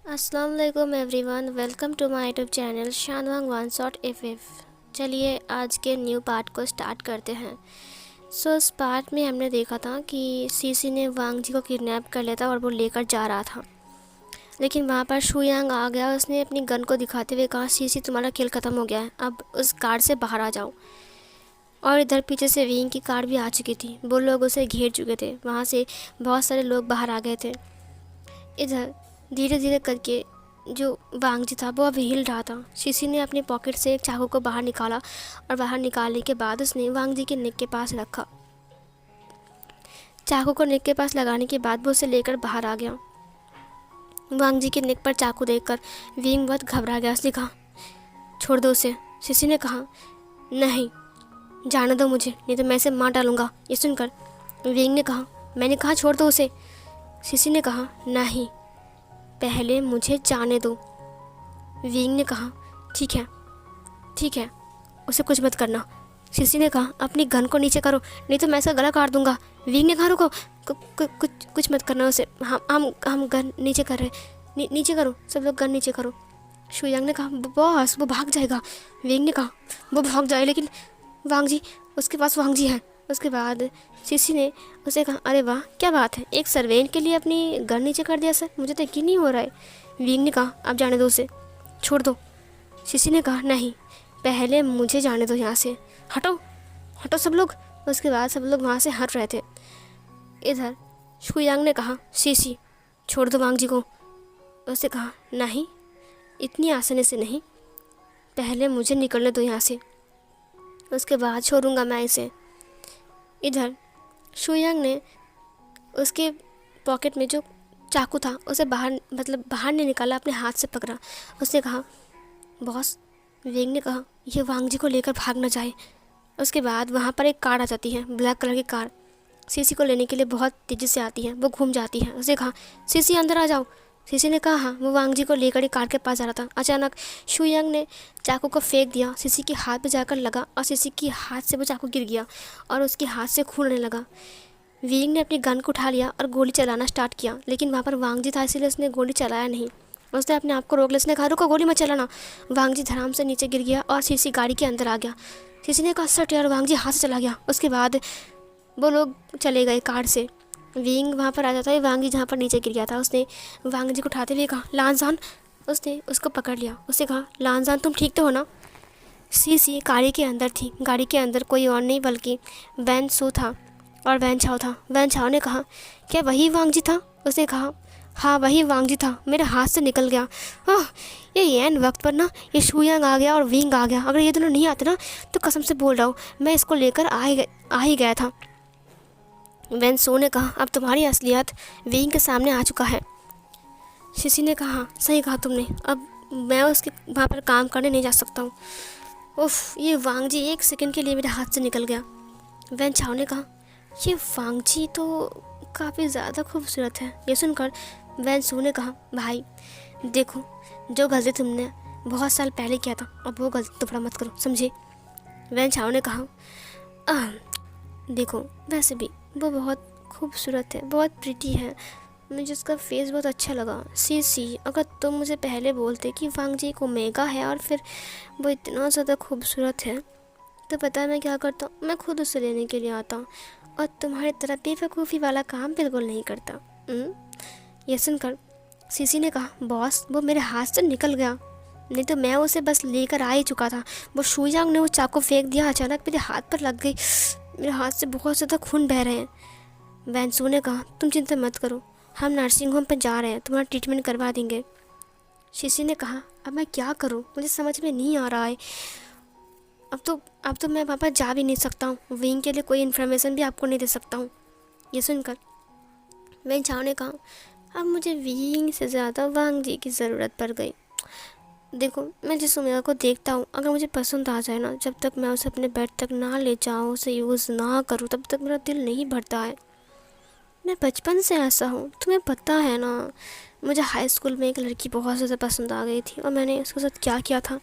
अस्सलाम वालेकुम everyone, welcome to my YouTube channel शानवांग वन शॉट एफ। चलिए आज के न्यू पार्ट को स्टार्ट करते हैं। इस पार्ट में हमने देखा था कि सीसी ने वांग जी को किडनैप कर लिया था और वो लेकर जा रहा था, लेकिन वहाँ पर शुयांग आ गया। उसने अपनी गन को दिखाते हुए कहा, सीसी तुम्हारा खेल ख़त्म हो गया है, अब उस कार से बाहर आ जाओ। और इधर पीछे से विंग की कार भी आ चुकी थी, वो लोग उसे घेर चुके थे। वहाँ से बहुत सारे लोग बाहर आ गए थे। इधर धीरे धीरे करके जो वांग जी था वो अब हिल रहा था। शीशी ने अपनी पॉकेट से एक चाकू को बाहर निकाला और बाहर निकालने के बाद उसने वांग जी के नेक के पास रखा। चाकू को नेक के पास लगाने के बाद वो उसे लेकर बाहर आ गया। वांग जी के नेक पर चाकू देखकर विंग बहुत घबरा गया। उसने कहा, छोड़ दो उसे। शीशी ने कहा, नहीं, जाने दो मुझे, नहीं तो मैं इसे मार डालूंगा। ये सुनकर विंग ने कहा, मैंने कहा छोड़ दो उसे। शीशी ने कहा, नहीं, पहले मुझे जाने दो। विंग ने कहा, ठीक है ठीक है, उसे कुछ मत करना। शीशी ने कहा, अपनी गन को नीचे करो, नहीं तो मैं इसका गला काट दूंगा। विंग ने कहा, रुको, कुछ मत करना उसे, हम गन नीचे कर रहे। नीचे करो, सब लोग गन नीचे करो। शुयांग ने कहा, बॉस वो भाग जाएगा। विंग ने कहा, वो भाग जाए, लेकिन वांग जी, उसके पास वांग जी है। उसके बाद शीशी ने उसे कहा, अरे वाह, क्या बात है, एक सर्वेंट के लिए अपनी गन नीचे कर दिया सर, मुझे तो यकीन नहीं हो रहा है। विंग ने कहा, अब जाने दो उसे, छोड़ दो। शीशी ने कहा, नहीं, पहले मुझे जाने दो यहाँ से, हटो हटो सब लोग। उसके बाद सब लोग वहाँ से हट रहे थे। इधर शुयांग ने कहा, शीशी छोड़ दो वांग जी को। उसने कहा, नहीं, इतनी आसानी से नहीं, पहले मुझे निकलने दो यहाँ से, उसके बाद छोड़ूंगा मैं इसे। इधर शुयांग ने उसके पॉकेट में जो चाकू था उसे बाहर बाहर नहीं निकाला, अपने हाथ से पकड़ा। उसने कहा, बॉस। विंग ने कहा, ये वांग जी को लेकर भाग न जाए। उसके बाद वहाँ पर एक कार आ जाती है, ब्लैक कलर की कार। सीसी को लेने के लिए बहुत तेज़ी से आती है, वो घूम जाती है। उसने कहा, सीसी अंदर आ जाओ। सीसी ने कहा, हाँ। वो वांग जी को लेकर ही कार के पास जा रहा था। अचानक शुयांग ने चाकू को फेंक दिया, सीसी के हाथ पे जाकर लगा और सीसी के हाथ से वो चाकू गिर गया और उसके हाथ से खून आने लगा। विंग ने अपनी गन को उठा लिया और गोली चलाना स्टार्ट किया, लेकिन वहाँ पर वांग जी था, इसीलिए उसने गोली चलाया नहीं। उसने अपने आप को रोक लिया। उसने कहा, रुको, गोली मत चलाना। वांग जी धड़ाम से नीचे गिर गया और सीसी गाड़ी के अंदर आ गया। सीसी ने कहा, सट यार, वांग जी हाथ से चला गया। उसके बाद वो लोग चले गए कार से। विंग वहाँ पर आ जाता है, वांग जी जहाँ पर नीचे गिर गया था। उसने वांग जी को उठाते हुए कहा, लानजान। उसने उसको पकड़ लिया। उसने कहा, लानजान तुम ठीक तो हो ना। सीसी गाड़ी के अंदर थी। गाड़ी के अंदर कोई और नहीं बल्कि वैन सू था और वैन छाओ था। वैन छाओ ने कहा, क्या वही वांग जी था। उसने कहा, हाँ वही वांग जी था, मेरे हाथ से निकल गया। हाँ, ये एन वक्त पर ना ये शुयांग आ गया और विंग आ गया। अगर ये दोनों नहीं आते ना तो कसम से बोल रहा हूँ मैं इसको लेकर आ ही गया था। वैन सो ने कहा, अब तुम्हारी असलियत विंग के सामने आ चुका है। शीशी ने कहा, सही कहा तुमने, अब मैं उसके वहाँ पर काम करने नहीं जा सकता हूँ। उफ, ये वांग जी एक सेकंड के लिए मेरे हाथ से निकल गया। वैन छाओ ने कहा, ये वांग जी तो काफ़ी ज़्यादा खूबसूरत है। ये सुनकर वैन सू ने कहा, भाई देखो, जो गलती तुमने बहुत साल पहले किया था, अब वो गलती दोबारा मत करो, समझे। वैन छाओ ने कहा, देखो, वैसे भी वो बहुत खूबसूरत है, बहुत प्रिटी है, मुझे उसका फेस बहुत अच्छा लगा। सी अगर तुम मुझे पहले बोलते कि वांग जी एक ओमेगा है और फिर वो इतना ज़्यादा खूबसूरत है, तो पता है मैं क्या करता हूँ, मैं खुद उसे लेने के लिए आता हूँ और तुम्हारी तरह बेवकूफ़ी वाला काम बिल्कुल नहीं करता। ये सुनकर सीसी ने कहा, बॉस वो मेरे हाथ से निकल गया, नहीं तो मैं उसे बस लेकर आ ही चुका था। वो शुयांग ने वो चाकू फेंक दिया, अचानक मेरे हाथ पर लग गई, मेरे हाथ से बहुत ज़्यादा खून बह रहे हैं। वैनसू ने कहा, तुम चिंता मत करो, हम नर्सिंग होम पर जा रहे हैं, तुम्हारा ट्रीटमेंट करवा देंगे। शीशी ने कहा, अब मैं क्या करूं, मुझे समझ में नहीं आ रहा है। अब तो मैं वहाँ पर जा भी नहीं सकता हूँ, विंग के लिए कोई इन्फॉर्मेशन भी आपको नहीं दे सकता हूँ। ये सुनकर वैन चाओ ने कहा, अब मुझे विंग से ज़्यादा वांग जी की ज़रूरत पड़ गई। देखो, मैं जिस ओमेगा को देखता हूँ, अगर मुझे पसंद आ जाए ना, जब तक मैं उसे अपने बेड तक ना ले जाऊँ, उसे यूज़ ना करूँ, तब तक मेरा दिल नहीं भरता है। मैं बचपन से ऐसा हूँ, तुम्हें पता है ना। मुझे हाई स्कूल में एक लड़की बहुत ज़्यादा पसंद आ गई थी और मैंने उसके साथ क्या किया था।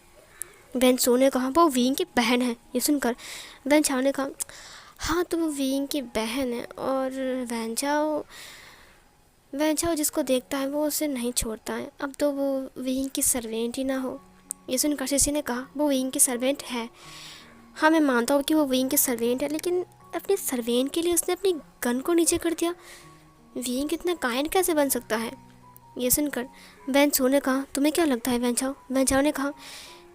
वैन सो ने कहा, वो विंग की बहन है। ये सुनकर वैन चाओ ने कहा, हाँ तो वो विंग की बहन है। और वैन चाओ वैंचाओ जिसको देखता है वो उसे नहीं छोड़ता है। अब तो वो विंग की सर्वेंट ही ना हो। ये सुनकर सिसी ने कहा, वो विंग की सर्वेंट है। हाँ, मैं मानता हूँ कि वो विंग की सर्वेंट है, लेकिन अपने सर्वेंट के लिए उसने अपनी गन को नीचे कर दिया। विंग इतना काइंड कैसे बन सकता है? ये सुनकर वैंचाओ ने कहा, तुम्हें क्या लगता है वैंचाओ? वैंचाओ ने कहा,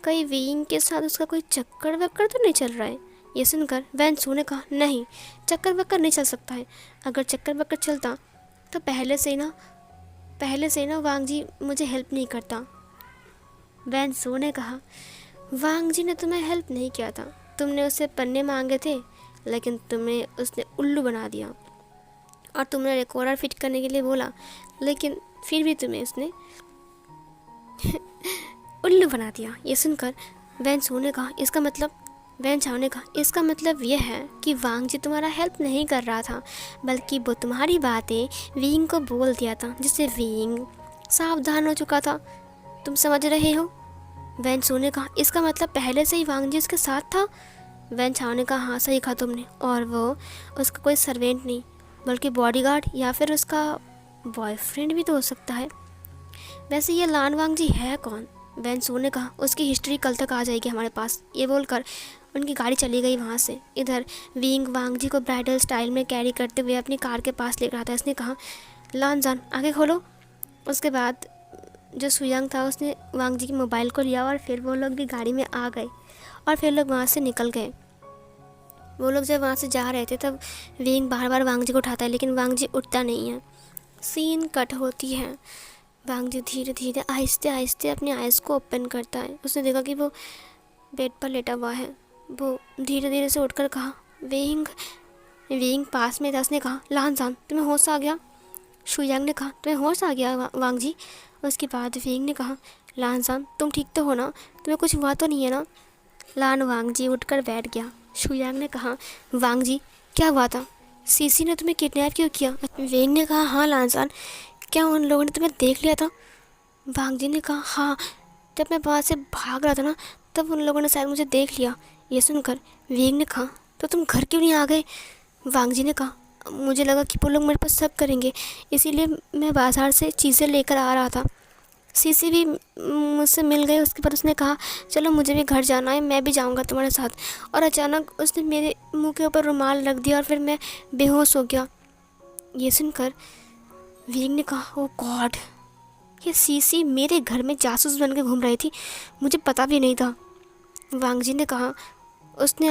कहीं विंग के साथ उसका कोई चक्कर वक्कर तो नहीं चल रहा है? ये सुनकर वैंचाओ ने कहा, नहीं, चक्कर वक्कर नहीं चल सकता है। अगर चक्कर वक्कर चलता तो पहले से ही ना वांग जी मुझे हेल्प नहीं करता। वैंचाओ ने कहा, वांग जी ने तुम्हें हेल्प नहीं किया था। तुमने उससे पन्ने मांगे थे, लेकिन तुम्हें उसने उल्लू बना दिया। और तुमने रिकॉर्डर फिट करने के लिए बोला, लेकिन फिर भी तुम्हें उसने उल्लू बना दिया। ये सुनकर वैंचाओ ने कहा, इसका मतलब यह है कि वांग जी तुम्हारा हेल्प नहीं कर रहा था, बल्कि वो तुम्हारी बातें विंग को बोल दिया था, जिससे विंग सावधान हो चुका था। तुम समझ रहे हो? वैंचाओ ने कहा, इसका मतलब पहले से ही वांग जी उसके साथ था? वैंचाओ ने कहा, हाँ, सही कहा तुमने। और वो उसका कोई सर्वेंट नहीं, बल्कि बॉडीगार्ड या फिर उसका बॉयफ्रेंड भी तो हो सकता है। वैसे ये लान वांग जी है कौन? वैंचाओ ने कहा, उसकी हिस्ट्री कल तक आ जाएगी हमारे पास। ये बोलकर उनकी गाड़ी चली गई वहाँ से। इधर विंग वांग जी को ब्राइडल स्टाइल में कैरी करते हुए अपनी कार के पास लेकर आता है। इसने कहा, लान जान आगे खोलो। उसके बाद जो सुयांग था उसने वांग जी के मोबाइल को लिया और फिर वो लोग भी गाड़ी में आ गए और फिर लोग वहाँ से निकल गए। वो लोग जब वहाँ से जा रहे थे तब विंग बार बार वांग जी को उठाता है, लेकिन वांग जी उठता नहीं है। सीन कट होती है। वांग जी धीरे धीरे आहिस्ते आहिस्ते अपनी आइज़ को ओपन करता है। उसने देखा कि वो बेड पर लेटा हुआ है। वो धीरे धीरे से उठकर कहा, विंग पास में था। उसने कहा, लान जान तुम्हें होश आ गया? शुयांग ने कहा, तुम्हें होश आ गया वांग जी? उसके बाद विंग ने कहा, लान जान तुम ठीक तो हो ना? तुम्हें कुछ हुआ तो नहीं है ना? लान वांग जी उठकर बैठ गया। शुयांग ने कहा, वांग जी क्या हुआ था? सीसी ने तुम्हें किडनैप क्यों किया? विंग ने कहा, हाँ लान जान, क्या उन लोगों ने तुम्हें देख लिया था? वांग जी ने कहा, हाँ, जब मैं वहाँ से भाग रहा था ना, तब उन लोगों ने शायद मुझे देख लिया। ये सुनकर विंग ने कहा, तो तुम घर क्यों नहीं आ गए? वांग जी ने कहा, मुझे लगा कि वो लोग मेरे पर शक करेंगे, इसीलिए मैं बाज़ार से चीज़ें लेकर आ रहा था। सीसी भी मुझसे मिल गई। उसके बाद उसने कहा, चलो मुझे भी घर जाना है, मैं भी जाऊंगा तुम्हारे साथ। और अचानक उसने मेरे मुंह के ऊपर रुमाल रख दिया और फिर मैं बेहोश हो गया। ये सुनकर विंग ने कहा, ओ गॉड, ये सीसी मेरे घर में जासूस बन के घूम रही थी, मुझे पता भी नहीं था। वांग जी ने कहा, उसने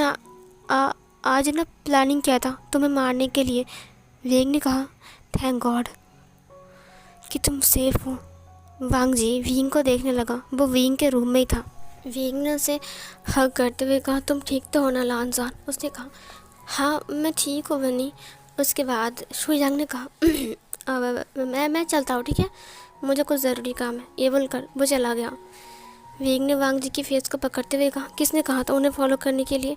आज ना प्लानिंग किया था तुम्हें मारने के लिए। विंग ने कहा, थैंक गॉड कि तुम सेफ हो। वांग जी विंग को देखने लगा। वो विंग के रूम में ही था। विंग ने उसे हग करते हुए कहा, तुम ठीक तो हो ना लान जान? उसने कहा, हाँ मैं ठीक हूँ बनी। उसके बाद शुयांग ने कहा, मैं चलता हूँ, ठीक है, मुझे कुछ ज़रूरी काम है। ये बोलकर वो चला गया। विंग ने वांग जी की फेस को पकड़ते हुए कहा, किसने कहा था उन्हें फॉलो करने के लिए?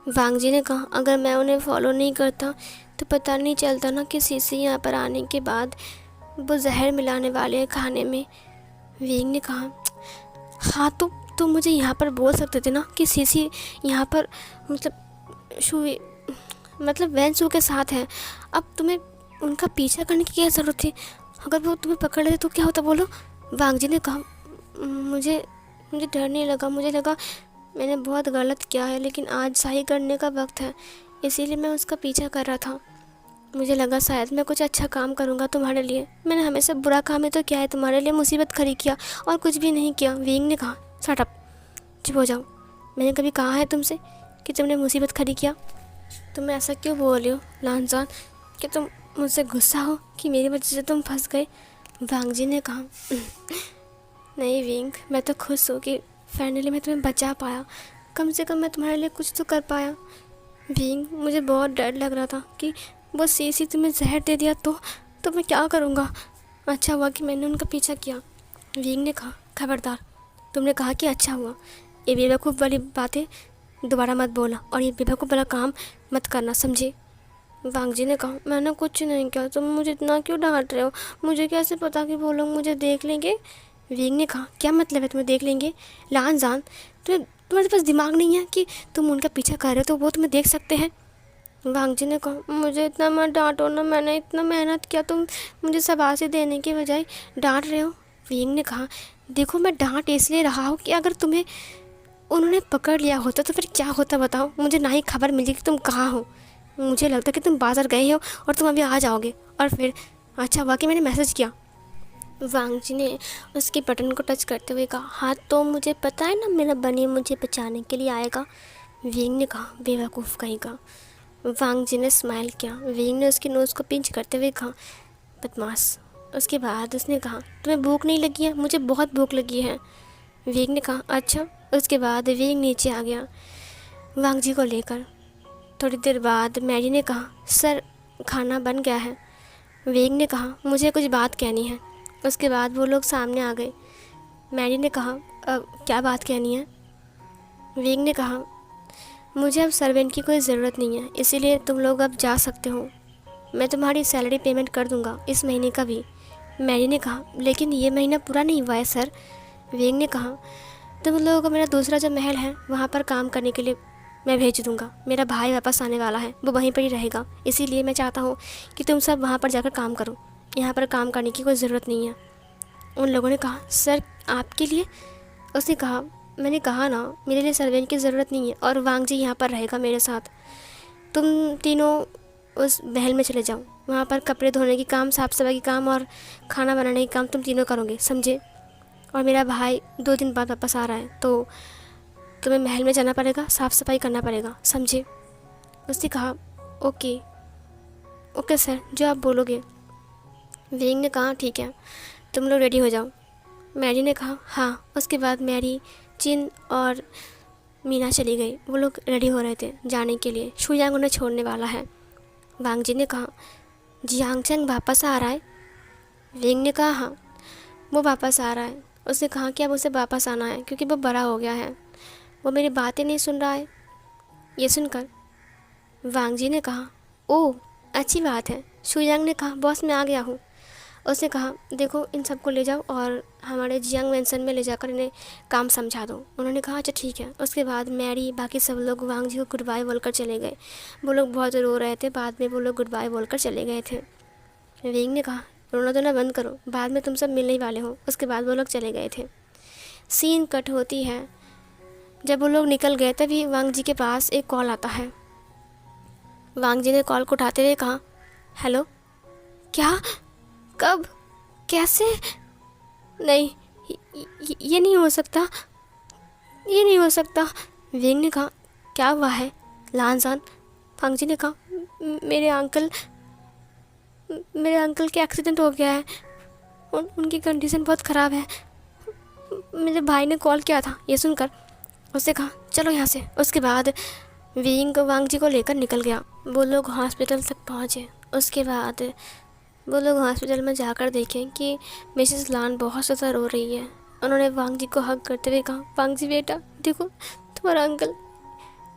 वांग जी ने कहा, अगर मैं उन्हें फॉलो नहीं करता तो पता नहीं चलता ना कि सीसी यहाँ पर आने के बाद वो जहर मिलाने वाले हैं खाने में। विंग ने कहा, हाँ तो तुम मुझे यहाँ पर बोल सकते थे ना कि सीसी यहाँ पर मतलब वैंचाओ के साथ है। अब तुम्हें उनका पीछा करने की क्या ज़रूरत थी? अगर वो तुम्हें पकड़ लेते तो क्या होता, बोलो? वांग जी ने कहा, मुझे डर नहीं लगा, मुझे लगा मैंने बहुत गलत किया है, लेकिन आज सही करने का वक्त है, इसीलिए मैं उसका पीछा कर रहा था। मुझे लगा शायद मैं कुछ अच्छा काम करूँगा तुम्हारे लिए। मैंने हमेशा बुरा काम ही तो किया है, तुम्हारे लिए मुसीबत खड़ी किया और कुछ भी नहीं किया। विंग ने कहा, शट अप, चुप हो जाओ। मैंने कभी कहा है तुमसे कि तुमने मुसीबत खड़ी किया? तुम ऐसा क्यों बोल रहे हो लान जान? कि तुम मुझसे गुस्सा हो कि मेरी वजह से तुम फंस गए? वांग जी ने कहा, नहीं विंग, मैं तो खुश हूँ कि फाइनली मैं तुम्हें बचा पाया। कम से कम मैं तुम्हारे लिए कुछ तो कर पाया। विंग, मुझे बहुत डर लग रहा था कि वो सीसी तुम्हें जहर दे दिया तो मैं क्या करूँगा। अच्छा हुआ कि मैंने उनका पीछा किया। विंग ने कहा, खबरदार, तुमने कहा कि अच्छा हुआ, ये बेवकूफ़ वाली बातें दोबारा मत बोला और ये बेवकूफ़ वाला काम मत करना, समझे? वांग जी ने कहा, मैंने कुछ नहीं किया, तुम मुझे इतना क्यों डांट रहे हो? मुझे कैसे पता कि वो लोग मुझे देख लेंगे? विंग ने कहा, क्या मतलब है तुम्हें देख लेंगे? लान जान, तुम्हारे पास दिमाग नहीं है कि तुम उनका पीछा कर रहे हो तो वो तुम्हें देख सकते हैं? वांग जी ने कहा, मुझे इतना मत डांटो ना, मैंने इतना मेहनत किया, तुम मुझे शाबाशी देने के बजाय डांट रहे हो। विंग ने कहा, देखो मैं डांट इसलिए रहा हूँ कि अगर तुम्हें उन्होंने पकड़ लिया होता तो फिर क्या होता बताओ। मुझे ना ही खबर मिली कि तुम कहाँ हो, मुझे लगता कि तुम बाज़ार गए हो और तुम अभी आ जाओगे। और फिर अच्छा हुआ कि मैंने मैसेज किया। वांग जी ने उसके बटन को टच करते हुए कहा, हाँ तो मुझे पता है ना मेरा बनी मुझे बचाने के लिए आएगा। विंग ने कहा, बेवकूफ़ कहीं का। वांग जी ने स्माइल किया। विंग ने उसकी नोज़ को पिंच करते हुए कहा, बदमाश। उसके बाद उसने कहा, तुम्हें भूख नहीं लगी है? मुझे बहुत भूख लगी है। विंग ने कहा, अच्छा। उसके बाद विंग नीचे आ गया वांग जी को लेकर। थोड़ी देर बाद मैरी ने कहा, सर खाना बन गया है। विंग ने कहा, मुझे कुछ बात कहनी है। उसके बाद वो लोग सामने आ गए। मैरी ने कहा, क्या बात कहनी है? विंग ने कहा, मुझे अब सर्वेंट की कोई ज़रूरत नहीं है, इसीलिए तुम लोग अब जा सकते हो। मैं तुम्हारी सैलरी पेमेंट कर दूंगा इस महीने का भी। मैरी ने कहा, लेकिन ये महीना पूरा नहीं हुआ है सर। विंग ने कहा, तुम लोगों को मेरा दूसरा जो महल है वहाँ पर काम करने के लिए मैं भेज दूंगा। मेरा भाई वापस आने वाला है, वो वहीं पर ही रहेगा, इसीलिए मैं चाहता हूँ कि तुम सब वहाँ पर जाकर काम करो। यहाँ पर काम करने की कोई ज़रूरत नहीं है। उन लोगों ने कहा, सर आपके लिए? उसने कहा, मैंने कहा ना मेरे लिए सर्वेंट की ज़रूरत नहीं है और वांग जी यहाँ पर रहेगा मेरे साथ। तुम तीनों उस महल में चले जाओ, वहाँ पर कपड़े धोने की काम, साफ़ सफाई की काम और खाना बनाने की काम तुम तीनों करोगे, समझे? और मेरा भाई 2 दिन बाद वापस आ रहा है तो तुम्हें महल में जाना पड़ेगा, साफ़ सफाई करना पड़ेगा, समझे? उसने कहा, ओके ओके सर, जो आप बोलोगे। विंग ने कहा, ठीक है, तुम लोग रेडी हो जाओ। मैरी ने कहा, हाँ। उसके बाद मैरी, चिन और मीना चली गई। वो लोग रेडी हो रहे थे जाने के लिए, शुयांग उन्हें छोड़ने वाला है। वांग जी ने कहा, जियांगचैंग वापस आ रहा है? विंग ने कहा, हाँ वो वापस आ रहा है। उसने कहा कि अब उसे वापस आना है क्योंकि वो बड़ा हो गया है, वो मेरी बातें नहीं सुन रहा है। ये सुनकर वांग जी ने कहा, ओह अच्छी बात है। शुयांग ने कहा, बॉस मैं आ गया हूँ। उसने कहा, देखो इन सबको ले जाओ और हमारे जियांग मैंसन में ले जाकर इन्हें काम समझा दो। उन्होंने कहा, अच्छा ठीक है। उसके बाद मैरी, बाकी सब लोग वांग जी को गुड बाय बोलकर चले गए। वो लोग बहुत रो रहे थे, बाद में वो लोग गुड बाय बोलकर चले गए थे। विंग ने कहा, रोना धोना बंद करो, बाद में तुम सब मिलने ही वाले हो। उसके बाद वो लोग चले गए थे। सीन कट होती है। जब वो लोग निकल गए तभी वांग जी के पास एक कॉल आता है। वांग जी ने कॉल को उठाते हुए कहा, हेलो, क्या, कब, कैसे? नहीं, ये नहीं हो सकता, ये नहीं हो सकता। विंग ने कहा, क्या हुआ है लानजान? वांग जी ने कहा, मेरे अंकल के एक्सीडेंट हो गया है, उनकी कंडीशन बहुत ख़राब है। मेरे भाई ने कॉल किया था। ये सुनकर उसने कहा, चलो यहाँ से। उसके बाद विंग वांग जी को लेकर निकल गया। वो लोग हॉस्पिटल तक पहुँचे। उसके बाद वो लोग हॉस्पिटल में जाकर देखें कि मिसेस लान बहुत ज़्यादा रो रही है। उन्होंने वांग जी को हग करते हुए कहा, वांग जी बेटा देखो तुम्हारा अंकल।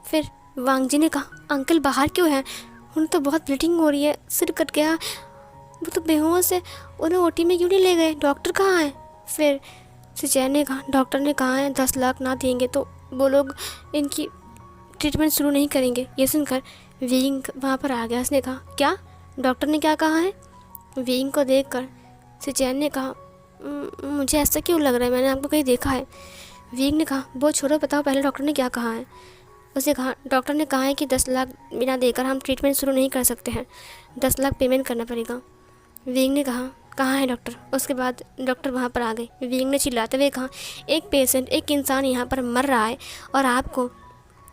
फिर वांग जी ने कहा, अंकल बाहर क्यों है? उन्हें तो बहुत ब्लीडिंग हो रही है, सिर कट गया, वो तो बेहोश है, उन्हें ओटी में क्यों नहीं ले गए? डॉक्टर कहाँ है? फिर सिचैन ने कहा, डॉक्टर ने कहा है 10 लाख ना देंगे तो वो लोग इनकी ट्रीटमेंट शुरू नहीं करेंगे। ये सुनकर विंग वहाँ पर आ गया। उसने कहा, क्या डॉक्टर ने क्या कहा है? विंग को देखकर सिचैन ने कहा, मुझे ऐसा क्यों लग रहा है, मैंने आपको कहीं देखा है। विंग ने कहा, वो छोड़ो, बताओ पहले डॉक्टर ने क्या कहा है। उसने कहा, डॉक्टर ने कहा है कि 10 लाख बिना देकर हम ट्रीटमेंट शुरू नहीं कर सकते हैं, 10 लाख पेमेंट करना पड़ेगा। विंग ने कहा, कहाँ है डॉक्टर? उसके बाद डॉक्टर वहाँ पर आ गए। विंग ने चिल्लाते हुए कहा, एक पेशेंट, एक इंसान यहाँ पर मर रहा है और आपको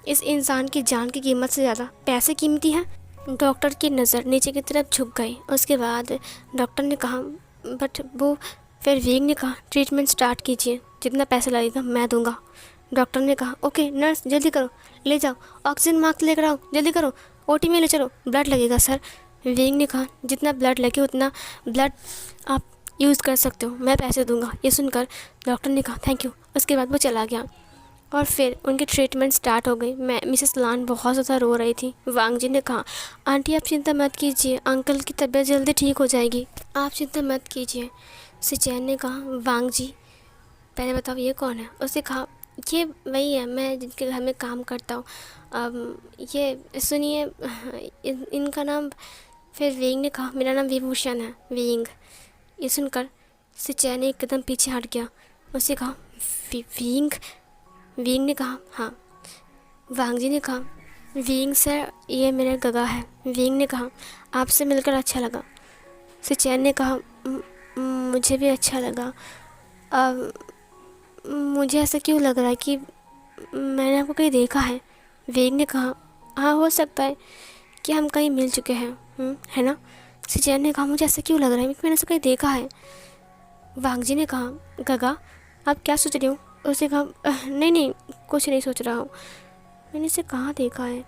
इस इंसान की जान की कीमत से ज़्यादा पैसे कीमती हैं। डॉक्टर की नज़र नीचे की तरफ झुक गई। उसके बाद डॉक्टर ने कहा, बट वो, फिर विंग ने कहा, ट्रीटमेंट स्टार्ट कीजिए, जितना पैसा लगेगा मैं दूंगा। डॉक्टर ने कहा, ओके नर्स जल्दी करो, ले जाओ, ऑक्सीजन मास्क लेकर आओ, जल्दी करो, ओटी में ले चलो, ब्लड लगेगा सर। विंग ने कहा, जितना ब्लड लगे उतना ब्लड आप यूज़ कर सकते हो, मैं पैसे दूंगा। ये सुनकर डॉक्टर ने कहा, थैंक यू। उसके बाद वो चला गया और फिर उनकी ट्रीटमेंट स्टार्ट हो गई। मिसेस लान बहुत ज़्यादा रो रही थी। वांग जी ने कहा, आंटी आप चिंता मत कीजिए, अंकल की तबीयत जल्दी ठीक हो जाएगी, आप चिंता मत कीजिए। सिचैन ने कहा, वांग जी पहले बताओ ये कौन है? उसने कहा, ये वही है, मैं जिनके घर में काम करता हूँ। ये सुनिए, इनका नाम। फिर वेइंग ने कहा, मेरा नाम विभूषण है, वेइंग। ये सुनकर सिचैन ने एकदम पीछे हट गया। उससे कहा, वेइंग। वेइंग ने कहा, हाँ। वांगजी ने कहा, वेइंग सर, ये मेरा गगा है। वेइंग ने कहा, आपसे मिलकर अच्छा लगा। सिचैन ने कहा, मुझे भी अच्छा लगा। अब मुझे ऐसा क्यों लग रहा है कि मैंने आपको कहीं देखा है। वेग ने कहा, हाँ, हो सकता है कि हम कहीं मिल चुके हैं, है ना। सिचैन ने कहा, मुझे ऐसा क्यों लग रहा है कि मैंने ऐसा कहीं देखा है। वांगजी ने कहा, गगा, आप क्या सोच रही हो। उसने कहा, नहीं नहीं, कुछ नहीं सोच रहा हूँ, मैंने इसे कहाँ देखा है।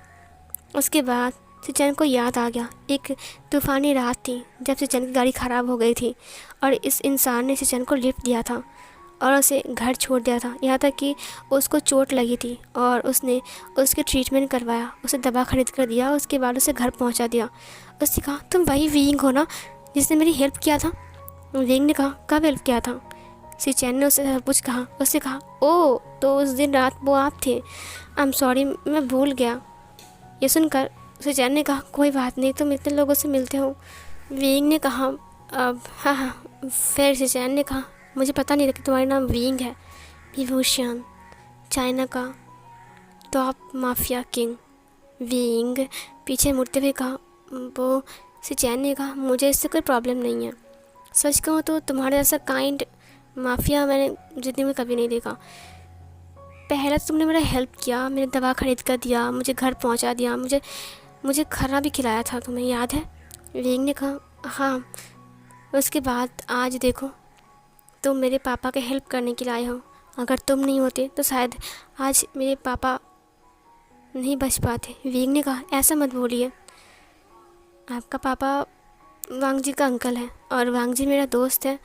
उसके बाद सिचैन को याद आ गया, एक तूफ़ानी रात थी जब सिचैन की गाड़ी ख़राब हो गई थी और इस इंसान ने सिचैन को लिफ्ट दिया था और उसे घर छोड़ दिया था। यहाँ तक कि उसको चोट लगी थी और उसने उसके ट्रीटमेंट करवाया, उसे दवा खरीद कर दिया, उसके बाद उसे घर पहुँचा दिया। उसने कहा, तुम वही वीइंग हो ना जिसने मेरी हेल्प किया था। वीइंग ने कहा, कब हेल्प किया था। सिचैन ने उससे सब कुछ कहा। उससे कहा, ओ, तो उस दिन रात वो आप थे। आई एम सॉरी, मैं भूल गया। ये सुनकर सिचैन ने कहा, कोई बात नहीं, तुम इतने लोगों से मिलते हो। वीइंग ने कहा, अब हाँ हाँ। फिर सिचैन ने कहा, मुझे पता नहीं था कि तुम्हारा नाम वीइंग है। विभूषण, चाइना का टॉप माफिया किंग। वीइंग पीछे मुड़ते हुए कहा, वो। सिचैन ने कहा, मुझे इससे कोई प्रॉब्लम नहीं है। सच कहूँ तो तुम्हारे जैसा काइंड माफिया मैंने ज़िंदगी में कभी नहीं देखा। पहले तो तुमने मेरा हेल्प किया, मेरे दवा खरीद कर दिया, मुझे घर पहुंचा दिया, मुझे खाना भी खिलाया था, तुम्हें याद है। वीइंग ने कहा, हाँ। उसके बाद आज देखो, तुम मेरे पापा के हेल्प करने के लिए आए हो। अगर तुम नहीं होते तो शायद आज मेरे पापा नहीं बच पाते। वीइंग ने कहा, ऐसा मत बोलिए, आपका पापा वांगजी का अंकल है और वांगजी मेरा दोस्त है,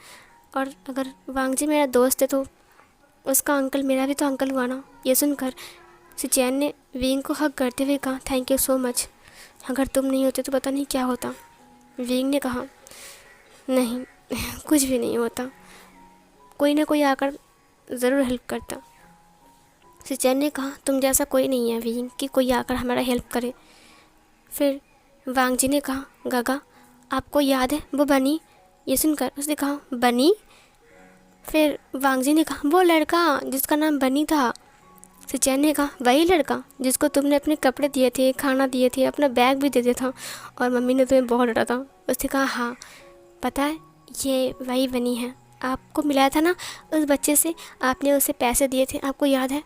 और अगर वांगजी मेरा दोस्त है तो उसका अंकल मेरा भी तो अंकल हुआ ना। ये सुनकर सिचैन ने वीइंग को हग करते हुए कहा, थैंक यू सो मच। अगर तुम नहीं होते तो पता नहीं क्या होता। वीइंग ने कहा, नहीं, कुछ भी नहीं होता, कोई ना कोई आकर ज़रूर हेल्प करता। सिचैन ने कहा, तुम जैसा कोई नहीं है वीइंग कि कोई आकर हमारा हेल्प करे। फिर वांगजी ने कहा, गगा, आपको याद है वो बनी। ये सुनकर उसने कहा, बनी। फिर वांगजी ने कहा, वो लड़का जिसका नाम बनी था। सिचैन ने कहा, वही लड़का जिसको तुमने अपने कपड़े दिए थे, खाना दिए थे, अपना बैग भी दे दिया था और मम्मी ने तुम्हें बहुत डांटा था। उसने कहा, हाँ पता है, ये वही बनी है, आपको मिलाया था ना उस बच्चे से, आपने उसे पैसे दिए थे, आपको याद है।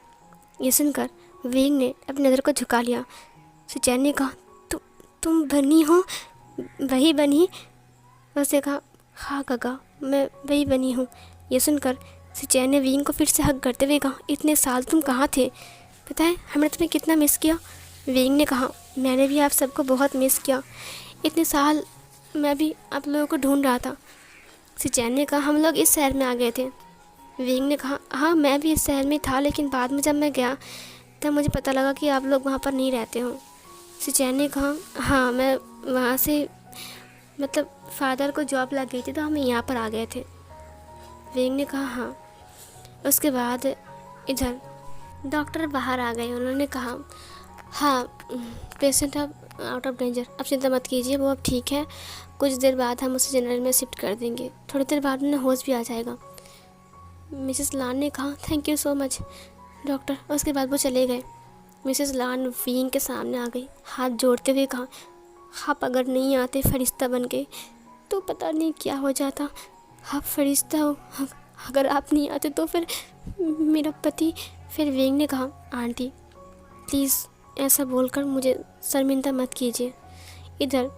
ये सुनकर वीइंग ने अपनी नज़र को झुका लिया। सिचैन ने कहा, तुम बनी हो, वही बनी। उसने कहा, हाँ गगा, मैं वही बनी हूँ। ये सुनकर सिचैन ने वीइंग को फिर से हग करते हुए कहा, इतने साल तुम कहाँ थे, पता है हमने तुम्हें कितना मिस किया। वीइंग ने कहा, मैंने भी आप सबको बहुत मिस किया, इतने साल मैं भी आप लोगों को ढूंढ रहा था। सिचैन ने कहा, हम लोग इस शहर में आ गए थे। वीइंग ने कहा, हाँ मैं भी इस शहर में था, लेकिन बाद में जब मैं गया तब मुझे पता लगा कि आप लोग वहाँ पर नहीं रहते हो। सिचैन ने कहा, हाँ मैं वहाँ से, मतलब फादर को जॉब लग गई थी तो हम यहाँ पर आ गए थे। वीइंग ने कहा, हाँ। उसके बाद इधर डॉक्टर बाहर आ गए। उन्होंने कहा, हाँ पेशेंट अब आउट ऑफ डेंजर, अब चिंता मत कीजिए, वो अब ठीक है, कुछ देर बाद हम उसे जनरल में शिफ्ट कर देंगे, थोड़ी देर बाद उन्हें होश भी आ जाएगा। मिसेस लान ने कहा, thank you so much doctor. उसके बाद वो चले गए। मिसेस लान वीइंग के सामने आ गई, हाथ जोड़ते हुए कहा, आप अगर नहीं आते फरिश्ता बन के तो पता नहीं क्या हो जाता। आप फरिश्ता हो, अगर आप नहीं आते तो फिर मेरा पति। फिर वीइंग ने कहा, आंटी प्लीज़ ऐसा बोलकर मुझे शर्मिंदा मत कीजिए। इधर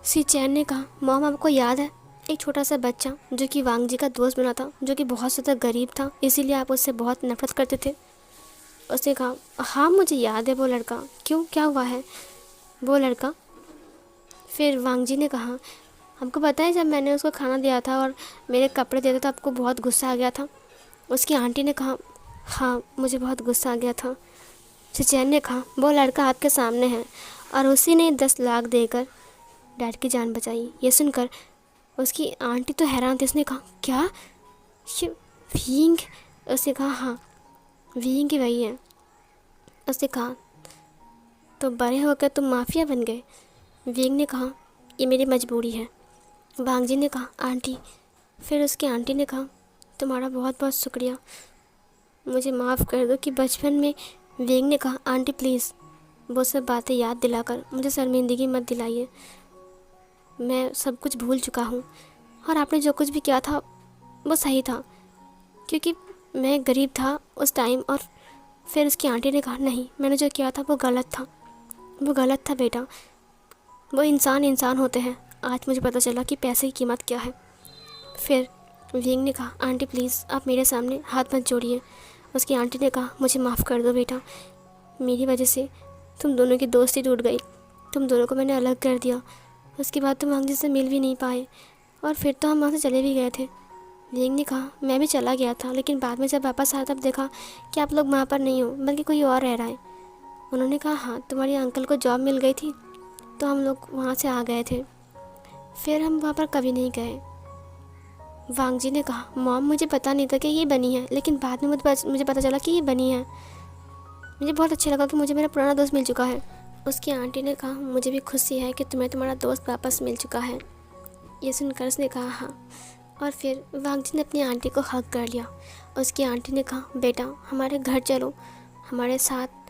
सिचैन ने कहा, मॉम आपको याद है एक छोटा सा बच्चा जो कि वांगजी का दोस्त बना था, जो कि बहुत ज़्यादा गरीब था, इसीलिए आप उससे बहुत नफरत करते थे। उसने कहा, हाँ मुझे याद है वो लड़का, क्यों, क्या हुआ है वो लड़का। फिर वांगजी ने कहा, हमको पता है जब मैंने उसको खाना दिया था और मेरे कपड़े दिए थे तो आपको बहुत गुस्सा आ गया था। उसकी आंटी ने कहा, हाँ मुझे बहुत गुस्सा आ गया था। सिचैन ने कहा, वो लड़का आपके सामने है और उसी ने 10 लाख देकर डैड की जान बचाई। ये सुनकर उसकी आंटी तो हैरान थी। उसने कहा, क्या ये वीइंग। उसने कहा, हाँ वीइंग की वही है। उसने कहा, तो बड़े होकर तुम माफिया बन गए? वीइंग ने कहा, ये मेरी मजबूरी है। वांग जी ने कहा, आंटी। फिर उसकी आंटी ने कहा, तुम्हारा बहुत बहुत शुक्रिया, मुझे माफ़ कर दो कि बचपन में। वीइंग ने कहा, आंटी प्लीज़ वो सब बातें याद दिलाकर मुझे शर्मिंदगी मत दिलाइए, मैं सब कुछ भूल चुका हूँ। और आपने जो कुछ भी किया था वो सही था, क्योंकि मैं गरीब था उस टाइम। और फिर उसकी आंटी ने कहा, नहीं, मैंने जो किया था वो गलत था, वो गलत था बेटा। वो इंसान इंसान होते हैं। आज मुझे पता चला कि पैसे की कीमत क्या है। फिर विंग ने कहा, आंटी प्लीज़ आप मेरे सामने हाथ मत जोड़िए। उसकी आंटी ने कहा, मुझे माफ़ कर दो बेटा, मेरी वजह से तुम दोनों की दोस्ती टूट गई, तुम दोनों को मैंने अलग कर दिया। उसके बाद तुम वांग जी से मिल भी नहीं पाए, और फिर तो हम वहाँ से चले भी गए थे। विंग ने कहा, मैं भी चला गया था, लेकिन बाद में जब वापस आया तब देखा कि आप लोग वहाँ पर नहीं हो, बल्कि कोई और रह रहा है। उन्होंने कहा, हाँ, तुम्हारे अंकल को जॉब मिल गई थी तो हम लोग वहाँ से आ गए थे, फिर हम वहाँ पर कभी नहीं गए। वांग जी ने कहा, मॉम मुझे पता नहीं था कि ये बनी है, लेकिन बाद में मुझे पता चला कि ये बनी है। मुझे बहुत अच्छा लगा कि मुझे मेरा पुराना दोस्त मिल चुका है। उसकी आंटी ने कहा, मुझे भी खुशी है कि तुम्हें तुम्हारा दोस्त वापस मिल चुका है। ये सुनकर उसने कहा, हाँ। और फिर वांग जी ने अपनी आंटी को हक कर लिया। उसकी आंटी ने कहा, बेटा हमारे घर चलो, हमारे साथ।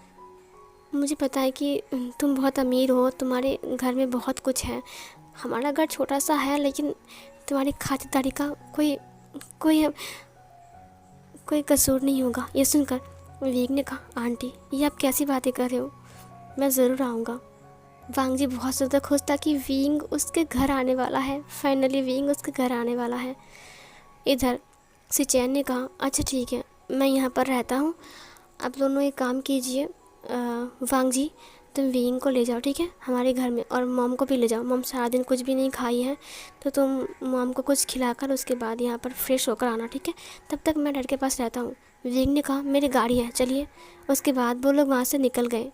मुझे पता है कि तुम बहुत अमीर हो, तुम्हारे घर में बहुत कुछ है, हमारा घर छोटा सा है, लेकिन तुम्हारी खातिरदारी का कोई कोई कोई कसूर नहीं होगा। ये सुनकर विवेक ने कहा, आंटी ये आप कैसी बातें कर रहे हो, मैं ज़रूर आऊँगा। वांग जी बहुत ज़्यादा खुश था कि विंग उसके घर आने वाला है। फाइनली विंग उसके घर आने वाला है। इधर सिचैन ने कहा, अच्छा ठीक है, मैं यहाँ पर रहता हूँ, आप दोनों एक काम कीजिए, वांग जी तुम विंग को ले जाओ, ठीक है, हमारे घर में, और मॉम को भी ले जाओ। मॉम सारा दिन कुछ भी नहीं खाई है, तो तुम मॉम को कुछ खिलाकर उसके बाद यहाँ पर फ्रेश होकर आना, ठीक है। तब तक मैं डैड के पास रहता हूँ। विंग ने कहा, मेरी गाड़ी है, चलिए। उसके बाद वो लोग वहाँ से निकल गए।